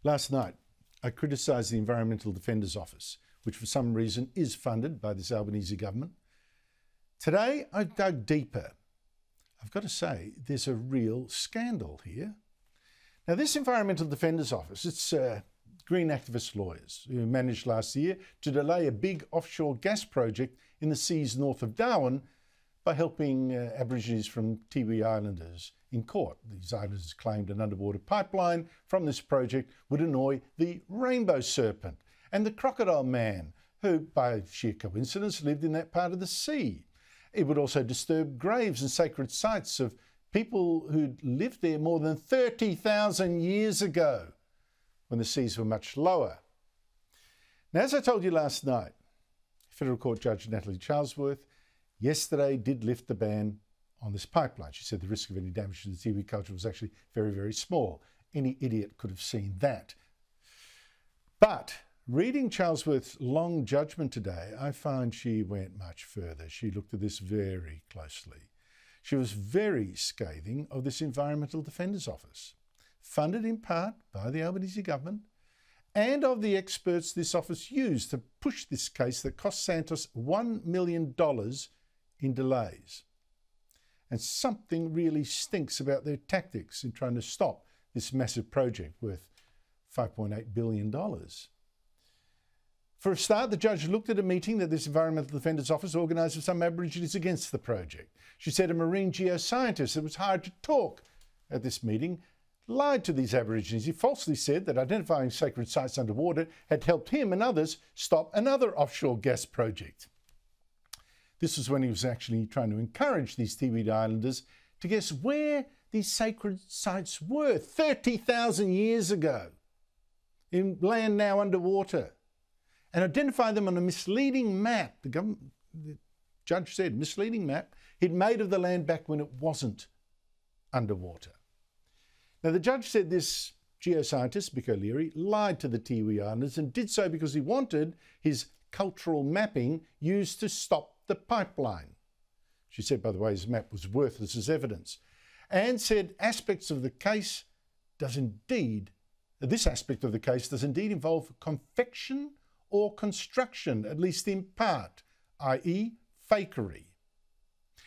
Last night, I criticised the Environmental Defender's Office, which for some reason is funded by this Albanese government. Today, I dug deeper. I've got to say, there's a real scandal here. Now, this Environmental Defender's Office, it's green activist lawyers who managed last year to delay a big offshore gas project in the seas north of Darwin by helping Aborigines from Tiwi Islanders in court. These islanders claimed an underwater pipeline from this project would annoy the rainbow serpent and the crocodile man, who, by sheer coincidence, lived in that part of the sea. It would also disturb graves and sacred sites of people who'd lived there more than 30,000 years ago, when the seas were much lower. Now, as I told you last night, Federal Court Judge Natalie Charlesworth yesterday did lift the ban on this pipeline. She said the risk of any damage to the Tiwi culture was actually very, very small. Any idiot could have seen that. But reading Charlesworth's long judgment today, I find she went much further. She looked at this very closely. She was very scathing of this Environmental Defender's Office, funded in part by the Albanese government, and of the experts this office used to push this case that cost Santos $1 million in delays. And something really stinks about their tactics in trying to stop this massive project worth $5.8 billion. For a start, the judge looked at a meeting that this Environmental Defender's Office organised with some Aborigines against the project. She said a marine geoscientist that was hired to talk at this meeting lied to these Aborigines. He falsely said that identifying sacred sites underwater had helped him and others stop another offshore gas project. This was when he was actually trying to encourage these Tiwi Islanders to guess where these sacred sites were 30,000 years ago, in land now underwater, and identify them on a misleading map. The judge said, misleading map he'd made of the land back when it wasn't underwater. Now, the judge said this geoscientist, Mick O'Leary, lied to the Tiwi Islanders and did so because he wanted his cultural mapping used to stop the pipeline. She said, by the way, his map was worthless as evidence, and said this aspect of the case does indeed involve confection or construction, at least in part, i.e. fakery.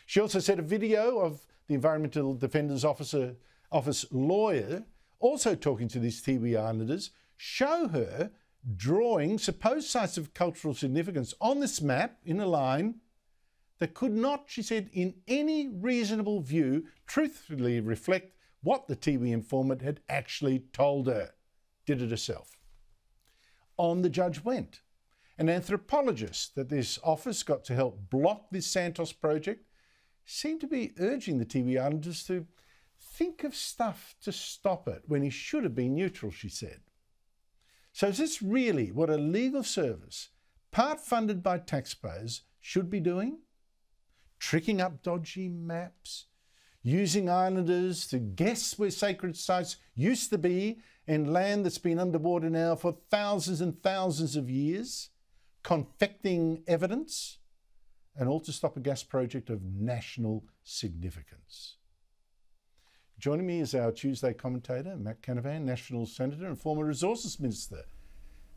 She also said a video of the Environmental Defender's Office lawyer also talking to these Tiwi Islanders show her drawing supposed sites of cultural significance on this map in a line that could not, she said, in any reasonable view, truthfully reflect what the Tiwi informant had actually told her. Did it herself. On the judge went. An anthropologist that this office got to help block this Santos project seemed to be urging the Tiwi Islanders to think of stuff to stop it when he should have been neutral, she said. So is this really what a legal service, part funded by taxpayers, should be doing? Tricking up dodgy maps, using islanders to guess where sacred sites used to be in land that's been underwater now for thousands and thousands of years, confecting evidence, and all to stop a gas project of national significance. Joining me is our Tuesday commentator, Matt Canavan, National Senator and former Resources Minister.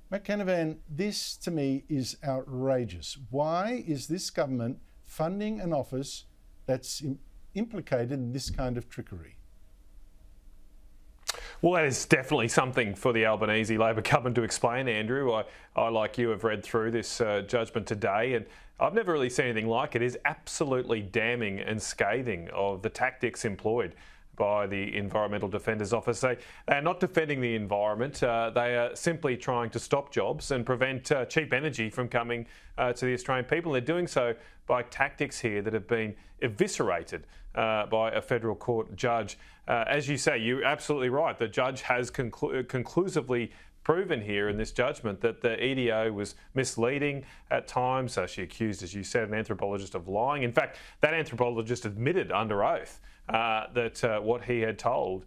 Matt Canavan, this to me is outrageous. Why is this government funding an office that's implicated in this kind of trickery? Well, that is definitely something for the Albanese Labor government to explain, Andrew. I like you, have read through this judgment today, and I've never really seen anything like it. It is absolutely damning and scathing of the tactics employed by the Environmental Defender's Office. They are not defending the environment. They are simply trying to stop jobs and prevent cheap energy from coming to the Australian people. They're doing so by tactics here that have been eviscerated by a federal court judge. As you say, you're absolutely right. The judge has conclusively proven here in this judgment that the EDO was misleading at times. She accused, as you said, an anthropologist of lying. In fact, that anthropologist admitted under oath that what he had told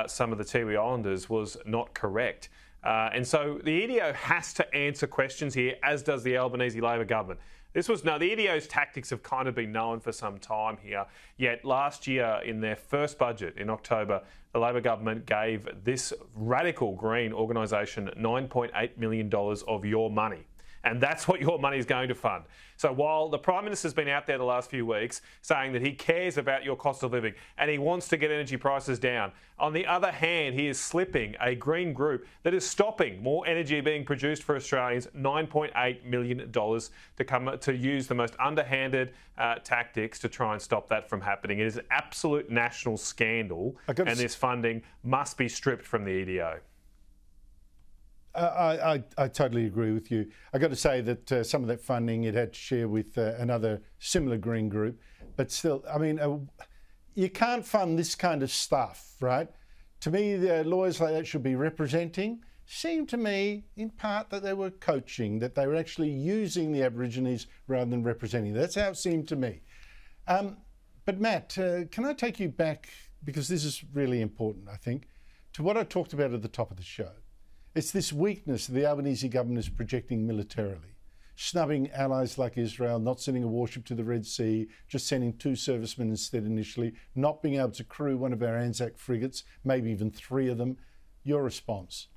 some of the Tiwi Islanders was not correct. And so the EDO has to answer questions here, as does the Albanese Labor government. The EDO's tactics have kind of been known for some time here. Yet last year, in their first budget in October, the Labor government gave this radical green organisation $9.8 million of your money. And that's what your money is going to fund. So while the Prime Minister's been out there the last few weeks saying that he cares about your cost of living and he wants to get energy prices down, on the other hand, he is slipping a green group that is stopping more energy being produced for Australians, $9.8 million to use the most underhanded tactics to try and stop that from happening. It is an absolute national scandal, and this funding must be stripped from the EDO. I totally agree with you. I've got to say that some of that funding it had to share with another similar green group. But still, I mean, you can't fund this kind of stuff, right? To me, the lawyers like that should be representing. Seemed to me, in part, that they were coaching, that they were actually using the Aborigines rather than representing. That's how it seemed to me. But Matt, can I take you back, because this is really important, I think, to what I talked about at the top of the show. It's this weakness the Albanese government is projecting militarily, snubbing allies like Israel, not sending a warship to the Red Sea, just sending 2 servicemen instead initially, not being able to crew one of our Anzac frigates, maybe even 3 of them. Your response?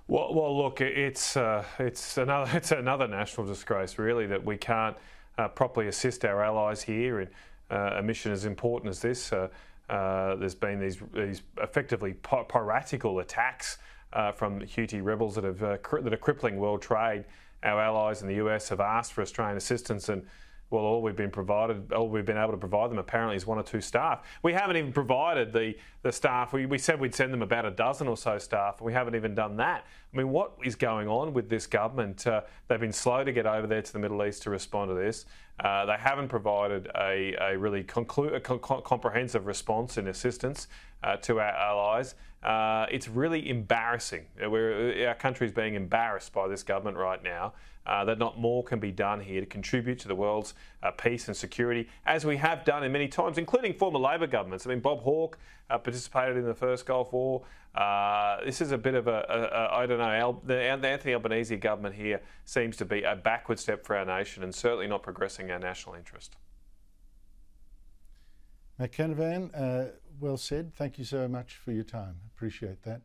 Well, look, it's another national disgrace, really, that we can't properly assist our allies here in a mission as important as this. There's been these effectively piratical attacks from Houthi rebels that are crippling world trade. Our allies in the US have asked for Australian assistance, and well, all we've been able to provide them apparently is 1 or 2 staff. We haven't even provided the staff. We said we'd send them about a dozen or so staff, and we haven't even done that. I mean, what is going on with this government? They've been slow to get over there to the Middle East to respond to this. They haven't provided a really comprehensive response and assistance to our allies. It's really embarrassing. Our country is being embarrassed by this government right now. That not more can be done here to contribute to the world's peace and security, as we have done in many times, including former Labor governments. I mean, Bob Hawke participated in the first Gulf War. This is a bit of I don't know, the Anthony Albanese government here seems to be a backward step for our nation and certainly not progressing our national interest. Matt Canavan, well said. Thank you so much for your time. Appreciate that.